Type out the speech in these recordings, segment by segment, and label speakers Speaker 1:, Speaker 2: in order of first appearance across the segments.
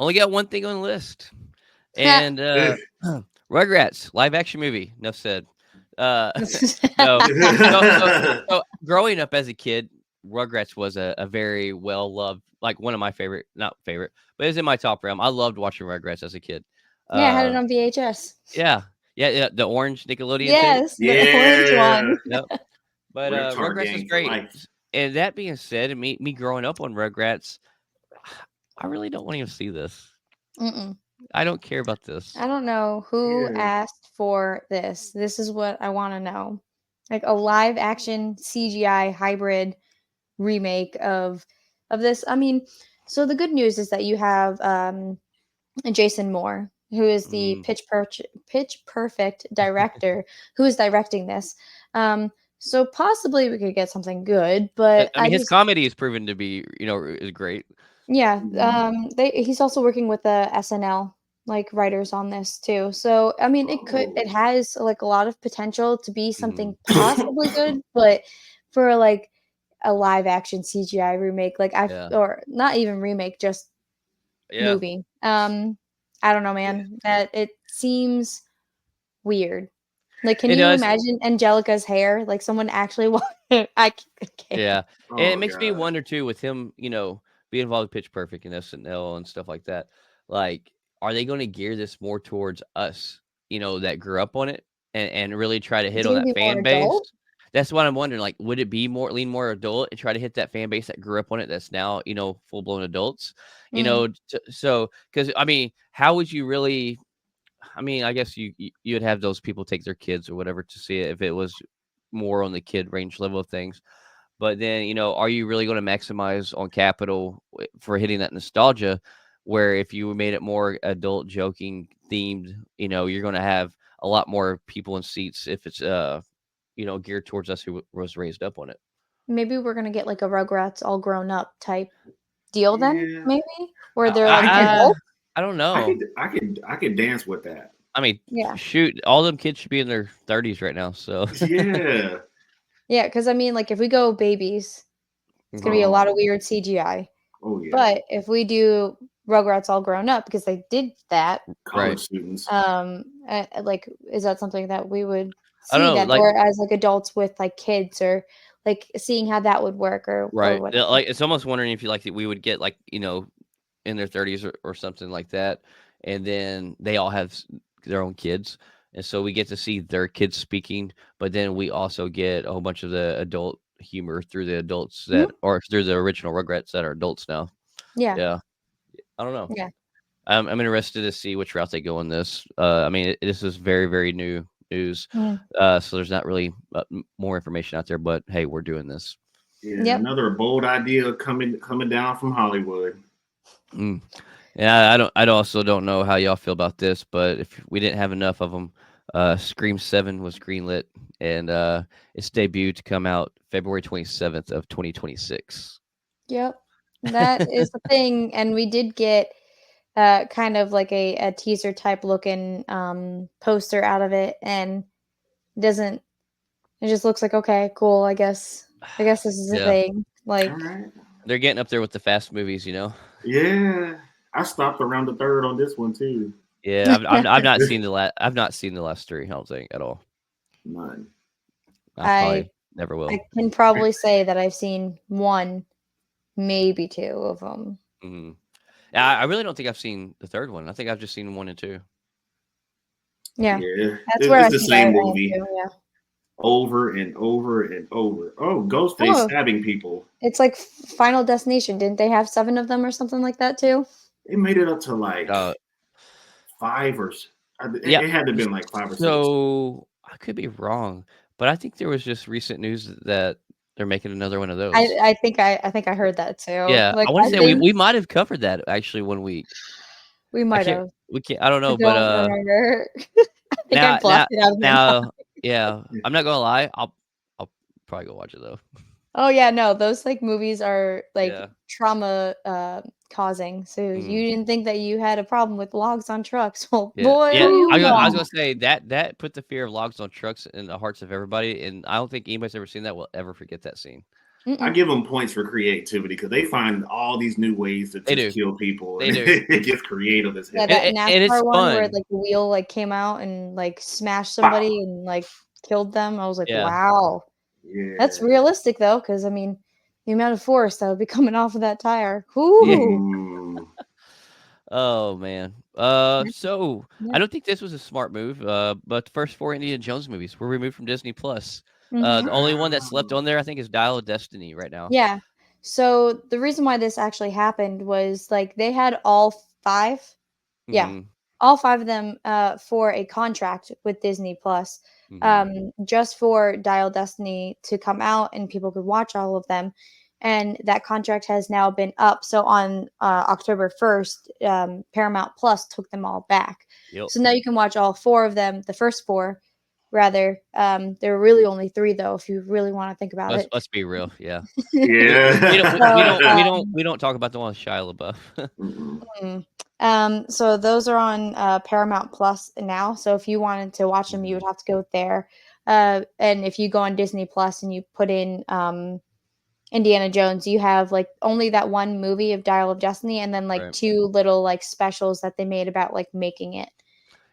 Speaker 1: only got one thing on the list, and Rugrats live action movie. Enough said. No, so growing up as a kid, Rugrats was a very well loved, like one of my favorite, not favorite, but it's in my top realm. I loved watching Rugrats as a kid.
Speaker 2: Yeah, I had it
Speaker 1: Uh,
Speaker 2: on VHS.
Speaker 1: yeah, yeah, the orange Nickelodeon tape.
Speaker 2: Yes, the orange
Speaker 3: Yeah.
Speaker 2: one.
Speaker 1: Yep. But
Speaker 3: Reptar
Speaker 1: Rugrats is
Speaker 3: gang for
Speaker 1: great.
Speaker 3: life.
Speaker 1: And that being said, and me growing up on Rugrats, I really don't want to even see this.
Speaker 2: Mm-mm.
Speaker 1: I don't care about this.
Speaker 2: I don't know who
Speaker 3: Yeah.
Speaker 2: asked for this. This is what I want to know. Like a live action CGI hybrid remake of this. I mean, so the good news is that you have Jason Moore, who is the
Speaker 1: Mm.
Speaker 2: Pitch Perfect director, who is directing this. So possibly we could get something good, but
Speaker 1: I mean, his comedy is proven to be, is great.
Speaker 2: yeah,
Speaker 3: Mhm.
Speaker 2: he's also working with the SNL like writers on this too. So I mean, it
Speaker 3: Oh.
Speaker 2: has like a lot of potential to be
Speaker 1: Hmm.
Speaker 2: something possibly good, but for like a live action CGI remake, like
Speaker 1: Yeah,
Speaker 2: or not even remake, just
Speaker 1: yeah.
Speaker 2: movie. I don't know,
Speaker 3: Yeah.
Speaker 2: man. That it seems weird. Like, can
Speaker 1: It
Speaker 2: you
Speaker 1: does.
Speaker 2: imagine Angelica's hair? Like someone actually can't.
Speaker 1: Yeah, and it
Speaker 3: Oh
Speaker 1: makes me
Speaker 3: God.
Speaker 1: wonder too with him, being involved with Pitch Perfect and SNL and stuff like that. Like, are they going to gear this more towards us, that grew up on it, and really try to
Speaker 2: It's
Speaker 1: hit on
Speaker 2: gonna
Speaker 1: that
Speaker 2: be more
Speaker 1: fan base?
Speaker 2: adult.
Speaker 1: That's what I'm wondering. Like, would it be lean more adult and try to hit that fan base that grew up on it that's now, full blown adults?
Speaker 2: Mm.
Speaker 1: So because I mean, how would you really? I mean, I guess you would have those people take their kids or whatever to see it if it was more on the kid range level of things. But then, are you really going to maximize on capital for hitting that nostalgia? Where if you made it more adult joking themed, you're going to have a lot more people in seats if it's geared towards us who was raised up on it.
Speaker 2: Maybe we're gonna get like a Rugrats all grown up type deal then,
Speaker 3: Yeah.
Speaker 2: maybe? Where
Speaker 1: I
Speaker 2: they're like
Speaker 3: I could.
Speaker 1: I,
Speaker 2: adult?
Speaker 1: I don't
Speaker 3: I
Speaker 1: know.
Speaker 3: could. I could. I could dance with that.
Speaker 1: I mean,
Speaker 2: Yeah.
Speaker 1: shoot, all them kids should be in their 30s right now. So,
Speaker 3: Yeah.
Speaker 2: Yeah, because I mean, like if we go babies, it's gonna be
Speaker 1: Mhm.
Speaker 2: a lot of
Speaker 3: Oh.
Speaker 2: weird CGI.
Speaker 3: Oh yeah.
Speaker 2: But if we do Rugrats all grown up, because they did that,
Speaker 1: Right.
Speaker 3: College students.
Speaker 2: like is that something that we would
Speaker 1: I don't
Speaker 2: see
Speaker 1: know.
Speaker 2: then,
Speaker 1: Like,
Speaker 2: or as like adults with like kids, or like seeing how that would work, or
Speaker 1: right.
Speaker 2: whatever?
Speaker 1: Like, it's almost wondering if you like we would get like, in their 30s or something like that. And then they all have their own kids. And so we get to see their kids speaking, but then we also get a whole bunch of the adult humor through the adults
Speaker 2: Mhm.
Speaker 1: that or through the original Rugrats that are adults now.
Speaker 2: Yeah,
Speaker 1: Yeah. I don't know.
Speaker 2: yeah.
Speaker 1: I'm interested to see which route they go in this. I mean, this is very, very new news.
Speaker 2: Mhm.
Speaker 1: So there's not really more information out there, but hey, we're doing this.
Speaker 3: Yeah.
Speaker 2: Yep.
Speaker 3: Another bold idea coming down from Hollywood.
Speaker 1: Mm. Yeah, I also don't know how y'all feel about this, but if we didn't have enough of them, Scream 7 was greenlit, and its debut to come out February 27th of 2026.
Speaker 2: Yep. That is the thing, and we did get kind of like a teaser type looking poster out of it, and it doesn't it just looks like okay, cool, I guess this is a
Speaker 1: Yeah,
Speaker 2: thing.
Speaker 3: All
Speaker 2: Like
Speaker 3: right.
Speaker 1: they're getting up there with the fast movies.
Speaker 3: Yeah. I stopped around the third on this one too.
Speaker 1: Yeah, I've not seen I've not seen the last three. I don't think at all.
Speaker 3: None.
Speaker 1: I
Speaker 2: I
Speaker 1: probably never
Speaker 2: I
Speaker 1: will.
Speaker 2: can probably say that I've seen one, maybe two of them.
Speaker 1: Mhm. Yeah, I really don't think I've seen the third one. I think I've just seen one and two.
Speaker 2: Yeah.
Speaker 3: Yeah.
Speaker 2: That's where I
Speaker 3: It's the
Speaker 2: think I
Speaker 3: same
Speaker 2: am
Speaker 3: movie
Speaker 2: too, yeah.
Speaker 3: over and over and over. Oh, Ghostface
Speaker 2: Oh,
Speaker 3: stabbing people.
Speaker 2: it's like Final Destination. Didn't they have 7 of them or something like that too?
Speaker 3: It made it up to like
Speaker 1: Uh,
Speaker 3: five or
Speaker 1: yeah.
Speaker 3: it had to have been like five or six.
Speaker 1: So I could be wrong, but I think there was just recent news that they're making another one of
Speaker 2: I
Speaker 1: those.
Speaker 2: I think I think I heard that too.
Speaker 1: Yeah,
Speaker 2: Like,
Speaker 1: I want
Speaker 2: I
Speaker 1: to say we
Speaker 2: think
Speaker 1: we might have covered that actually one week.
Speaker 2: we
Speaker 1: I
Speaker 2: might
Speaker 1: can't.
Speaker 2: have.
Speaker 1: We can't. I don't
Speaker 2: I
Speaker 1: know, but
Speaker 2: don't remember. I think I
Speaker 1: now now
Speaker 2: blocked it out of my mind.
Speaker 1: now, yeah. I'm not gonna lie. I'll probably go watch it though.
Speaker 2: Oh, yeah, no, those, like, movies are, like,
Speaker 1: Yeah.
Speaker 2: trauma, causing, so
Speaker 1: Mhm.
Speaker 2: you didn't think that you had a problem with logs on trucks. Well,
Speaker 1: Yeah,
Speaker 2: boy,
Speaker 1: yeah.
Speaker 2: do you
Speaker 1: I was
Speaker 2: not.
Speaker 1: gonna say that put the fear of logs on trucks in the hearts of everybody, and I don't think anybody's ever seen that will ever forget that scene.
Speaker 3: I give them points for creativity because they find all these new ways to
Speaker 1: They
Speaker 3: just
Speaker 1: do.
Speaker 3: kill people.
Speaker 1: They
Speaker 3: And
Speaker 1: do.
Speaker 3: it gets creative as
Speaker 2: Yeah,
Speaker 3: hell.
Speaker 2: that
Speaker 1: And it's
Speaker 2: NASCAR one where
Speaker 1: fun.
Speaker 2: like the wheel like came out and like smashed
Speaker 3: Pow!
Speaker 2: somebody and like killed them. I was like,
Speaker 1: Yeah.
Speaker 2: wow. That's
Speaker 3: Yeah.
Speaker 2: realistic though, because I mean, the amount of force that would be coming off of that tire.
Speaker 1: Yeah.
Speaker 2: Whoo!
Speaker 3: Mm.
Speaker 1: Oh man. So
Speaker 2: Yeah.
Speaker 1: I don't think this was a smart move. But the first 4 Indiana Jones movies were removed from Disney Plus.
Speaker 2: Mm-hmm.
Speaker 1: The only one that's left
Speaker 3: Wow.
Speaker 1: on there, I think, is Dial of Destiny right now.
Speaker 2: Yeah. So the reason why this actually happened was like they had all five, yeah,
Speaker 1: Mm-hmm.
Speaker 2: all five of them for a contract with Disney Plus,
Speaker 1: Mm-hmm.
Speaker 2: just for Dial Destiny to come out and people could watch all of them. And that contract has now been up. So on October 1st, Paramount Plus took them all back.
Speaker 1: Yep.
Speaker 2: So now you can watch all four of them, the first four, rather. There were really only three, though, if you really want to think about
Speaker 1: Let's
Speaker 2: it.
Speaker 1: let's be real. Yeah.
Speaker 2: So,
Speaker 1: We don't talk about the one with Shia LaBeouf.
Speaker 3: Mm-mm.
Speaker 2: so those are on Paramount Plus now. So if you wanted to watch them, you would have to go there. And if you go on Disney Plus and you put in Indiana Jones, you have like only that one movie of Dial of Destiny, and then like
Speaker 1: Right.
Speaker 2: two little like specials that they made about like making it.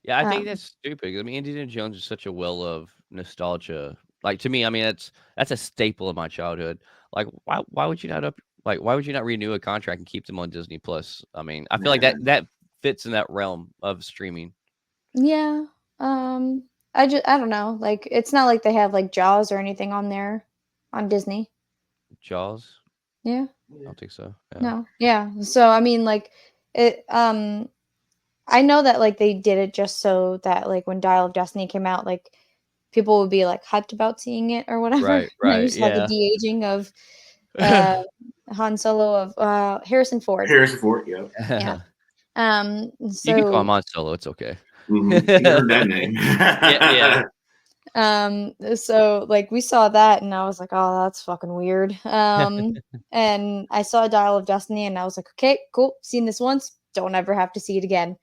Speaker 1: Yeah, I think
Speaker 2: Um,
Speaker 1: that's stupid. I mean, Indiana Jones is such a well of nostalgia. Like to me, I mean, that's a staple of my childhood. Like, why would you not why would you not renew a contract and keep them on Disney Plus? I mean, I feel like
Speaker 3: Man.
Speaker 1: that fits in that realm of streaming.
Speaker 2: yeah. I don't know. Like it's not like they have like Jaws or anything on there on Disney.
Speaker 1: Jaws?
Speaker 2: Yeah.
Speaker 1: I don't think so. Yeah.
Speaker 2: No. Yeah. So I mean like it I know that like they did it just so that like when Dial of Destiny came out, like people would be like hyped about seeing it or whatever.
Speaker 1: Right.
Speaker 2: And you
Speaker 1: Right.
Speaker 2: saw the
Speaker 1: Yeah.
Speaker 2: de-aging of uh Han Solo of Harrison Ford.
Speaker 3: Harrison Ford, yeah.
Speaker 2: Yeah.
Speaker 1: You can call him
Speaker 2: So
Speaker 1: on Solo. It's okay.
Speaker 3: You heard that name.
Speaker 1: Yeah. Yeah.
Speaker 2: so like we saw that and I was like, oh, that's fucking weird. And I saw Dial of Destiny and I was like, okay, cool, seen this once, don't ever have to see it again.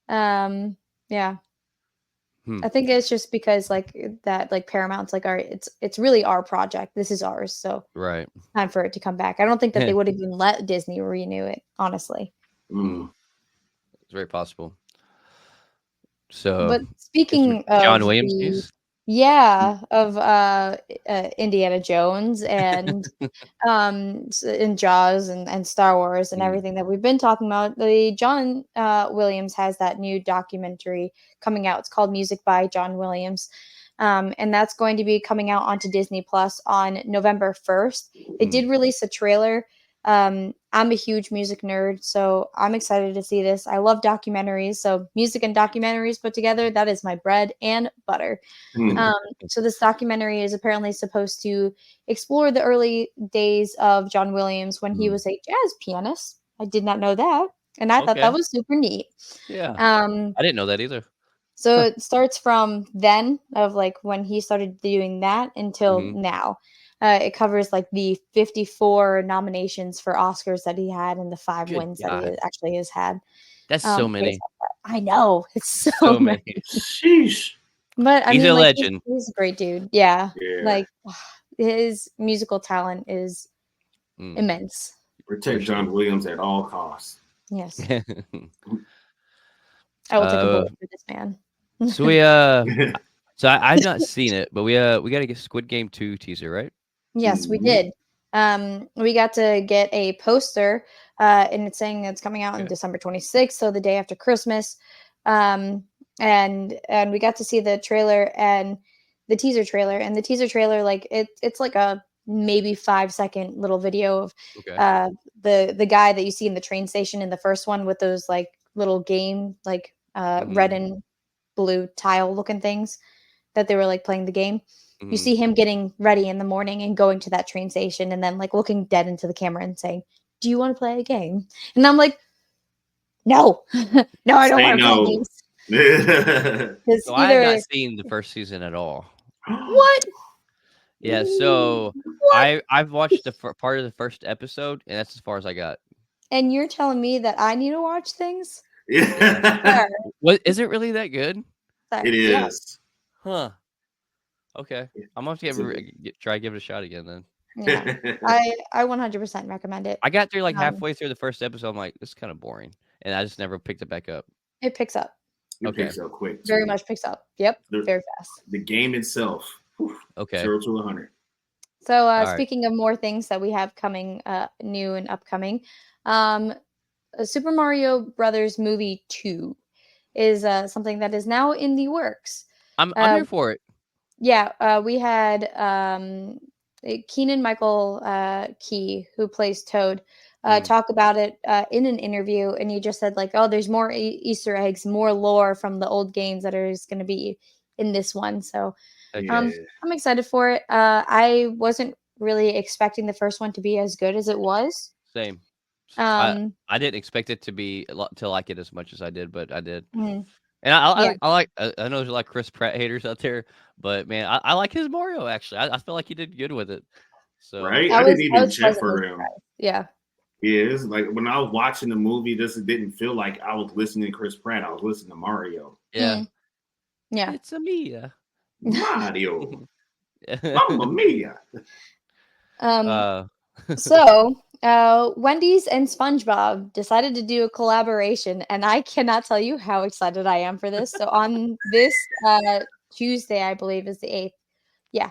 Speaker 2: Yeah.
Speaker 1: Hmm.
Speaker 2: I think it's just because like that like Paramount's like our it's really our project. This is ours. So
Speaker 1: Right.
Speaker 2: time for it to come back. I don't think that they would even let Disney renew it, honestly.
Speaker 3: Mm.
Speaker 1: It's very possible. So,
Speaker 2: But
Speaker 1: get some
Speaker 2: speaking
Speaker 1: John
Speaker 2: of
Speaker 1: Williams
Speaker 2: the
Speaker 1: news.
Speaker 2: yeah, of Indiana Jones and and Jaws and Star Wars and
Speaker 1: Mm,
Speaker 2: everything that we've been talking about, the John Williams has that new documentary coming out. It's called Music by John Williams. And that's going to be coming out onto Disney Plus on November 1st. They
Speaker 1: mm.
Speaker 2: did release a trailer. I'm a huge music nerd, so I'm excited to see this. I love documentaries, so music and documentaries put together, that is my bread and butter.
Speaker 3: Mm.
Speaker 2: Um, so this documentary is apparently supposed to explore the early days of John Williams when he
Speaker 1: Mm.
Speaker 2: was a jazz pianist. I did not know that, and I thought that
Speaker 1: Okay.
Speaker 2: was super neat.
Speaker 1: Yeah.
Speaker 2: Um,
Speaker 1: I didn't know that either.
Speaker 2: so
Speaker 1: Huh.
Speaker 2: it starts from then of like when he started doing that until
Speaker 1: Mhm.
Speaker 2: now. It covers like the 54 nominations for Oscars that he had and the 5
Speaker 1: Good
Speaker 2: wins that he
Speaker 1: God.
Speaker 2: actually has had.
Speaker 1: That's so
Speaker 2: Based
Speaker 1: many.
Speaker 2: off that. I know it's so
Speaker 1: So
Speaker 2: many.
Speaker 1: many.
Speaker 3: Sheesh.
Speaker 2: But I
Speaker 1: He's
Speaker 2: mean,
Speaker 1: a
Speaker 2: like
Speaker 1: legend.
Speaker 2: he's a great dude. Yeah,
Speaker 3: Yeah.
Speaker 2: like his musical talent is
Speaker 1: Mm,
Speaker 2: immense.
Speaker 1: for
Speaker 3: Protect
Speaker 1: sure.
Speaker 3: John Williams at all costs.
Speaker 2: Yes, I will take a
Speaker 1: Uh,
Speaker 2: bullet for this man.
Speaker 1: so we, I've not seen it, but we gotta get Squid Game 2 teaser, right?
Speaker 2: Yes, we
Speaker 3: Mhm.
Speaker 2: did. We got to get a poster, and it's saying it's coming out on
Speaker 1: Okay.
Speaker 2: December 26th, so the day after Christmas. Um, and we got to see the trailer and the teaser trailer, and the teaser trailer, like it's like a maybe 5 second little video of
Speaker 1: Okay.
Speaker 2: uh the guy that you see in the train station in the first one with those like little game like red
Speaker 1: Mhm.
Speaker 2: and blue tile looking things that they were like playing the game. You
Speaker 1: Mhm.
Speaker 2: see him getting ready in the morning and going to that train station and then like looking dead into the camera and saying, "Do you want to play a game?" And I'm like, "No, no, I don't
Speaker 3: Say
Speaker 2: want to play
Speaker 3: no.
Speaker 2: games." Because
Speaker 1: So I have not
Speaker 2: either
Speaker 1: seen the first season at all.
Speaker 2: what,
Speaker 1: Yeah, so
Speaker 2: what,
Speaker 1: I've watched the part of the first episode, and that's as far as I got.
Speaker 2: and you're telling me that I need to watch things,
Speaker 1: Yeah.
Speaker 3: Yeah.
Speaker 2: sir?
Speaker 1: What is it really that good?
Speaker 2: Sir,
Speaker 3: It
Speaker 2: yes.
Speaker 3: is.
Speaker 1: Huh. Okay. I'm gonna have to
Speaker 3: It's a
Speaker 1: try to give it a shot again then.
Speaker 2: Yeah. I 100% recommend it.
Speaker 1: I got through like
Speaker 2: Um,
Speaker 1: halfway through the first episode. I'm like, this is kind of boring, and I just never picked it back up.
Speaker 2: it picks up.
Speaker 3: It
Speaker 1: Okay,
Speaker 3: picks up quick
Speaker 2: Very
Speaker 3: too.
Speaker 2: much picks up. Yep.
Speaker 3: The,
Speaker 2: Very fast.
Speaker 3: the game itself, whew,
Speaker 1: okay,
Speaker 3: 0 to 100.
Speaker 2: So
Speaker 1: all right.
Speaker 2: speaking of more things that we have coming new and upcoming, um, Super Mario Brothers movie 2 is something that is now in the works.
Speaker 1: I'm
Speaker 2: Uh,
Speaker 1: here for it.
Speaker 2: yeah, we had Keenan Michael Key, who plays Toad,
Speaker 3: Mm.
Speaker 2: talk about it in an interview, and he just said like, "Oh, there's more Easter eggs, more lore from the old games that is going to be in this one." So
Speaker 1: Heck
Speaker 3: Yeah.
Speaker 1: yes.
Speaker 2: I'm excited for it. I wasn't really expecting the first one to be as good as it was.
Speaker 1: Same. I
Speaker 2: Um,
Speaker 1: I didn't expect it to be to like it as much as I did, but I did.
Speaker 2: mm,
Speaker 1: And
Speaker 2: yeah,
Speaker 1: I like I know there's a lot of Chris Pratt haters out there, but man, I like his Mario actually. I feel like he did good with it. So
Speaker 3: Right? I didn't
Speaker 2: I
Speaker 3: even
Speaker 2: was
Speaker 3: check
Speaker 2: pleasantly
Speaker 3: for him.
Speaker 2: surprised. Yeah.
Speaker 3: Yeah, it's like when I was watching the movie, this didn't feel like I was listening to Chris Pratt. I was listening to Mario.
Speaker 1: yeah,
Speaker 2: Mm, yeah.
Speaker 1: it's a Mia.
Speaker 3: Mario, Mamma Mia.
Speaker 2: um,
Speaker 1: uh,
Speaker 2: So, Wendy's and SpongeBob decided to do a collaboration, and I cannot tell you how excited I am for this. So, on this Tuesday, I believe is the 8th. Yeah.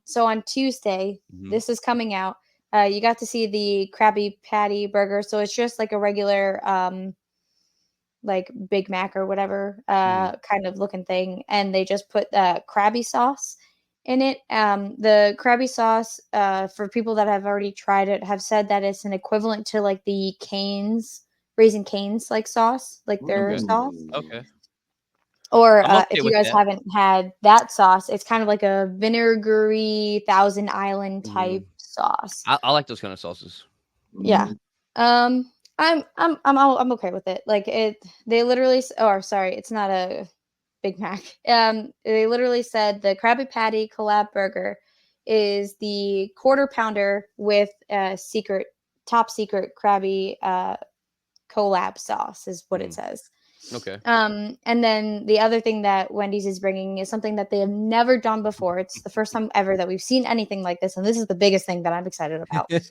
Speaker 2: So on Tuesday,
Speaker 1: mhm,
Speaker 2: this is coming out. You got to see the Krabby Patty burger. So it's just like a regular like Big Mac or whatever
Speaker 1: mhm,
Speaker 2: kind of looking thing, and they just put Krabby sauce in it. The Krabby sauce, for people that have already tried it, have said that it's an equivalent to like the Canes, Raising Canes like sauce, like their
Speaker 1: okay,
Speaker 2: sauce.
Speaker 3: Mm.
Speaker 1: okay.
Speaker 2: Or
Speaker 1: I'm okay
Speaker 2: if you
Speaker 1: with
Speaker 2: guys
Speaker 1: that.
Speaker 2: haven't had that sauce, it's kind of like a vinegary Thousand Island type
Speaker 1: Mhm.
Speaker 2: sauce.
Speaker 1: I like those kind of sauces.
Speaker 2: Yeah.
Speaker 3: Mhm.
Speaker 2: Um, I'm okay with it. Like it, they literally, or sorry, it's not a Big Mac. They literally said the Krabby Patty collab burger is the quarter pounder with a secret, top secret Krabby collab sauce, is what it
Speaker 1: Mhm,
Speaker 2: says.
Speaker 1: okay.
Speaker 2: And then the other thing that Wendy's is bringing is something that they have never done before. It's the first time ever that we've seen anything like this, and this is the biggest thing that I'm excited about. Is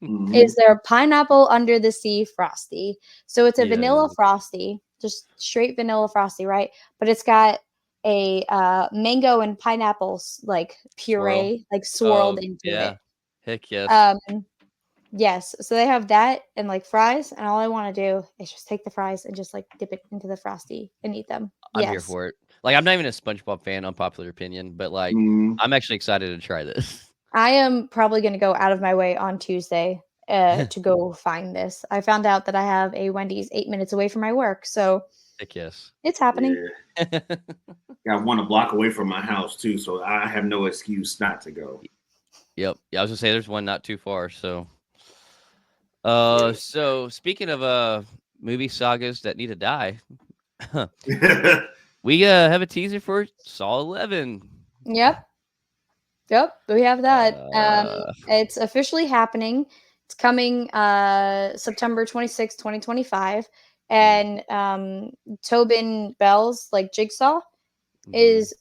Speaker 3: Mhm.
Speaker 2: there pineapple under the sea frosty? So it's a vanilla
Speaker 1: Yeah.
Speaker 2: frosty, just straight vanilla frosty, right? But it's got a mango and pineapples like
Speaker 1: Swirl.
Speaker 2: puree like swirled
Speaker 1: Oh,
Speaker 2: into it.
Speaker 1: yeah. Heck yes.
Speaker 2: Um, yes, so they have that and like fries, and all I want to do is just take the fries and just like dip it into the frosty and eat them.
Speaker 1: I'm here
Speaker 2: Yes,
Speaker 1: for it. Like, I'm not even a SpongeBob fan, unpopular opinion, but, like,
Speaker 3: Mhm.
Speaker 1: I'm actually excited to try this.
Speaker 2: I am probably going to go out of my way on Tuesday to go find this. I found out that I have a Wendy's 8 minutes away from my work, so
Speaker 1: Heck yes.
Speaker 2: it's happening.
Speaker 3: Yeah. Got one a block away from my house too, so I have no excuse not to go.
Speaker 1: Yep. Yeah, I was gonna say there's one not too far, so
Speaker 3: Yeah.
Speaker 1: so speaking of, movie sagas that need to die, we, have a teaser for Saw 11.
Speaker 2: Yep, yep, we have that.
Speaker 1: Uh,
Speaker 2: It's officially happening. It's coming September 26th, 2025.
Speaker 1: mm,
Speaker 2: And Tobin Bell's like Jigsaw
Speaker 1: mhm,
Speaker 2: is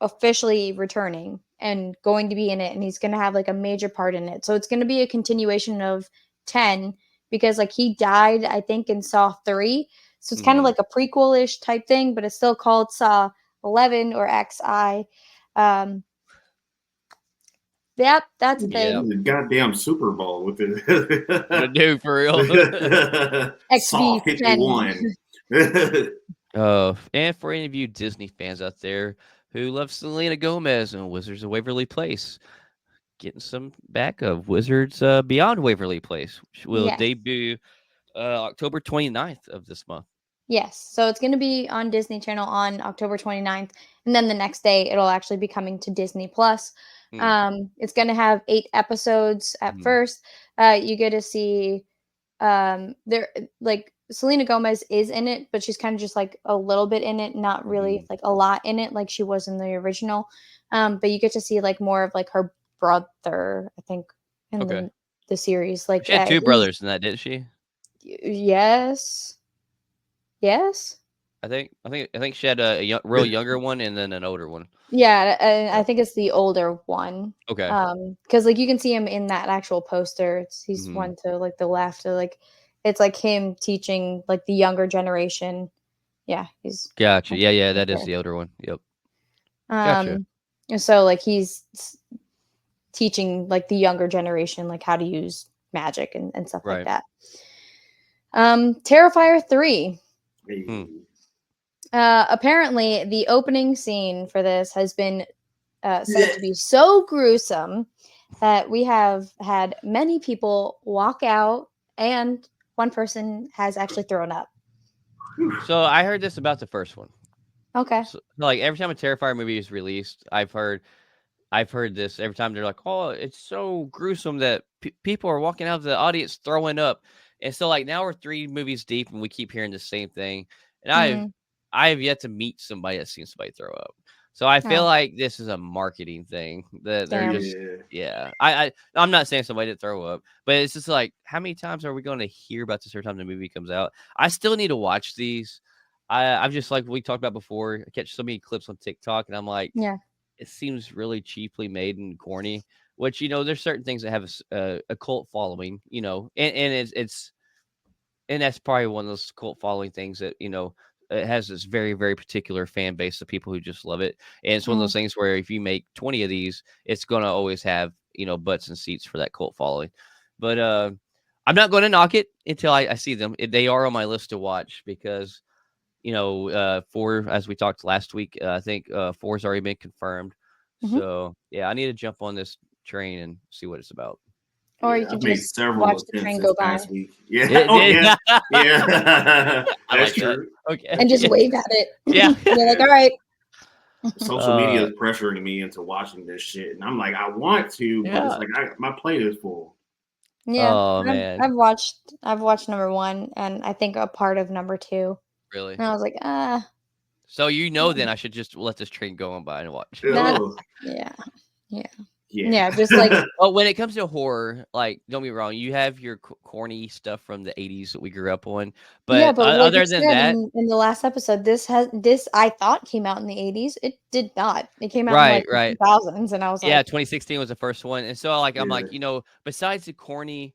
Speaker 2: officially returning and going to be in it, and he's going to have like a major part in it. So it's going to be a continuation of 10 because like he died I think in Saw 3. So it's kind of
Speaker 1: mhm.
Speaker 2: like a prequel-ish type thing, but it's still called Saw 11 or XI. Um yep, that's a
Speaker 1: Yep.
Speaker 2: thing.
Speaker 3: The goddamn Super Bowl with
Speaker 1: What to
Speaker 3: it.
Speaker 1: do for real.
Speaker 3: Saw
Speaker 2: XB10.
Speaker 3: 51.
Speaker 1: And for any of you Disney fans out there who love Selena Gomez and Wizards of Waverly Place, getting some back of Wizards Beyond Waverly Place, which will
Speaker 2: Yes.
Speaker 1: debut October 29th of this month.
Speaker 2: Yes. So it's going to be on Disney Channel on October 29th, and then the next day it'll actually be coming to Disney Plus.
Speaker 1: Mm,
Speaker 2: It's going to have 8 episodes at
Speaker 1: mhm,
Speaker 2: first. You get to see there like Selena Gomez is in it, but she's kind of just like a little bit in it, not really
Speaker 1: mhm.
Speaker 2: like a lot in it like she was in the original. But you get to see like more of like her brother, I think, in
Speaker 1: Okay.
Speaker 2: the series. Like
Speaker 1: She had two
Speaker 2: he's
Speaker 1: brothers in that, didn't she?
Speaker 2: yes. Yes.
Speaker 1: I think she had a real younger one and then an older one.
Speaker 2: Yeah, and I
Speaker 1: Yep.
Speaker 2: think it's the older one.
Speaker 1: Okay.
Speaker 2: Because like you can see him in that actual poster. He's
Speaker 1: Hmm.
Speaker 2: one to like the left, or like it's like him teaching like the younger generation. Yeah, he's
Speaker 1: Gotcha.
Speaker 2: right
Speaker 1: Yeah, that is
Speaker 2: there.
Speaker 1: the older one. Yep. Gotcha.
Speaker 2: Um, and so like teaching like the younger generation like how to use magic and stuff like
Speaker 1: Right.
Speaker 2: that. Terrifier 3.
Speaker 1: Hmm.
Speaker 2: Apparently, the opening scene for this has been said to be so gruesome that we have had many people walk out, and one person has actually thrown up.
Speaker 1: So I heard this about the first one.
Speaker 2: Okay.
Speaker 1: So, like every time a Terrifier movie is released, I've heard this every time. They're like, "Oh, it's so gruesome that people are walking out of the audience throwing up." And so, like now we're 3 movies deep, and we keep hearing the same thing. And
Speaker 2: Mm-hmm.
Speaker 1: I have yet to meet somebody that's seen somebody throw up. So I feel
Speaker 2: Oh,
Speaker 1: like this is a marketing thing that they're
Speaker 2: damn.
Speaker 1: just,
Speaker 3: Yeah.
Speaker 1: yeah. I'm not saying somebody didn't throw up, but it's just like, how many times are we going to hear about this every time the movie comes out? I still need to watch these. I'm just like we talked about before. I catch so many clips on TikTok, and I'm like,
Speaker 2: Yeah.
Speaker 1: it seems really cheaply made and corny. Which there's certain things that have a cult following, and it's and that's probably one of those cult following things that it has this very very particular fan base of people who just love it. And it's one of
Speaker 2: Mm.
Speaker 1: those things where if you make 20 of these, it's gonna always have butts and seats for that cult following. But I'm not going to knock it until I see them. They are on my list to watch because 4, as we talked last week, I think 4's already been confirmed.
Speaker 2: Hmm.
Speaker 1: So yeah, I need to jump on this train and see what it's about.
Speaker 2: Or you
Speaker 3: Yeah,
Speaker 2: could
Speaker 3: I've made
Speaker 2: just
Speaker 3: several
Speaker 2: watch the
Speaker 3: attempts
Speaker 2: train
Speaker 3: this
Speaker 2: go by
Speaker 3: past week. Yeah.
Speaker 1: It
Speaker 3: Oh,
Speaker 1: did.
Speaker 3: yeah. Yeah.
Speaker 1: I
Speaker 3: That's
Speaker 1: like that.
Speaker 3: true.
Speaker 1: Okay.
Speaker 2: and just
Speaker 1: Yeah.
Speaker 2: wave at it.
Speaker 1: Yeah.
Speaker 2: And you're like,
Speaker 3: Yeah.
Speaker 2: all right.
Speaker 3: Social media is pressuring me into watching this shit, and I'm like, I want to, but it's
Speaker 1: Yeah.
Speaker 3: like my plate is full.
Speaker 2: Yeah,
Speaker 1: Oh
Speaker 2: I've
Speaker 1: man.
Speaker 2: I've watched number 1 and I think a part of number 2.
Speaker 1: Really?
Speaker 2: And I was like,
Speaker 1: So then I should just let this train go on by and watch.
Speaker 2: that
Speaker 3: Oh,
Speaker 2: yeah. Yeah.
Speaker 3: yeah.
Speaker 2: Yeah, just like
Speaker 1: Well, when it comes to horror, like, don't be wrong, you have your corny stuff from the 80s that we grew up on,
Speaker 2: yeah,
Speaker 1: but
Speaker 2: but like you
Speaker 1: other than
Speaker 2: said
Speaker 1: that,
Speaker 2: in the last episode, this I thought came out in the 80s. It did not. It came out in
Speaker 1: right,
Speaker 2: like the
Speaker 1: right.
Speaker 2: 2000s, and I was
Speaker 1: Yeah,
Speaker 2: like,
Speaker 1: 2016 was the first one, and so, like, I'm
Speaker 3: Yeah.
Speaker 1: like, besides the corny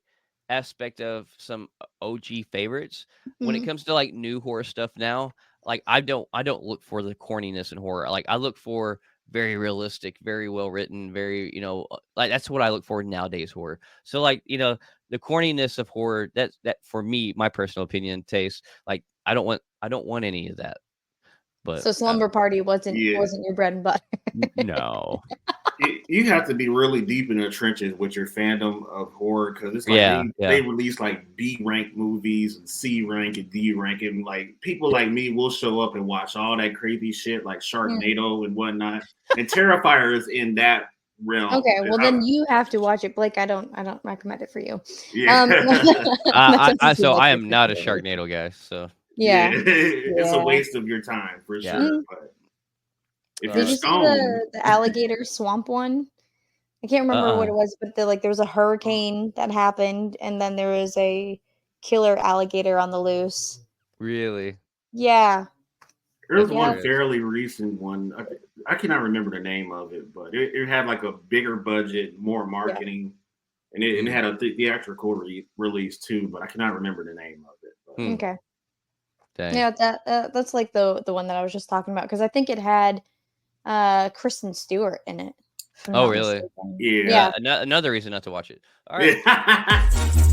Speaker 1: aspect of some OG favorites, when it
Speaker 2: mhm,
Speaker 1: comes to, like, new horror stuff now, like, I don't look for the corniness in horror, like, I look for very realistic, very well written, very, like, that's what I look for in nowadays horror. So, like, the corniness of horror, that for me, my personal opinion, taste, like, I don't want any of that, but
Speaker 2: so
Speaker 1: I
Speaker 2: Slumber
Speaker 1: don't
Speaker 2: Party wasn't
Speaker 3: Yeah.
Speaker 2: wasn't your bread and butter.
Speaker 1: no.
Speaker 3: You have to be really deep in the trenches with your fandom of horror because it's like
Speaker 1: Yeah,
Speaker 3: they
Speaker 1: yeah.
Speaker 3: release like B rank movies and C rank and D rank, and like people like me will show up and watch all that crazy shit like
Speaker 2: Mm.
Speaker 3: Sharknado and whatnot. And Terrifier is in that realm.
Speaker 2: Okay, well then you have to watch it, Blake. I don't recommend it for you.
Speaker 3: Yeah.
Speaker 2: That doesn't seem
Speaker 1: So
Speaker 2: like
Speaker 1: I
Speaker 2: your
Speaker 1: am
Speaker 2: type
Speaker 1: not
Speaker 2: of
Speaker 1: a
Speaker 2: movie.
Speaker 1: Sharknado guy, so
Speaker 3: Yeah.
Speaker 2: Yeah,
Speaker 3: It's a
Speaker 2: yeah.
Speaker 3: waste of your time for
Speaker 1: yeah.
Speaker 3: sure.
Speaker 2: Mm.
Speaker 3: But if you're
Speaker 2: Did
Speaker 1: Uh,
Speaker 2: you see
Speaker 3: stoned,
Speaker 2: the alligator swamp one? I can't remember what
Speaker 1: uh-uh.
Speaker 2: it was, but there was a hurricane that happened, and then there was a killer alligator on the loose.
Speaker 1: Really?
Speaker 2: Yeah,
Speaker 3: there's
Speaker 1: That's
Speaker 2: yeah,
Speaker 3: one
Speaker 1: hilarious.
Speaker 3: fairly recent one. I cannot remember the name of it, but it had like a bigger budget, more
Speaker 2: yeah.
Speaker 3: marketing, and it
Speaker 1: Mm,
Speaker 3: had a theatrical release too. But I cannot remember the name of it. But
Speaker 1: hmm,
Speaker 2: Okay.
Speaker 1: dang.
Speaker 2: Yeah, that's like the one that I was just talking about because I think it had Kristen Stewart in it, if I'm
Speaker 1: Oh,
Speaker 2: not
Speaker 1: really?
Speaker 2: mistaken.
Speaker 3: yeah,
Speaker 2: Yeah.
Speaker 1: Another reason not to watch it. All right.
Speaker 3: yeah.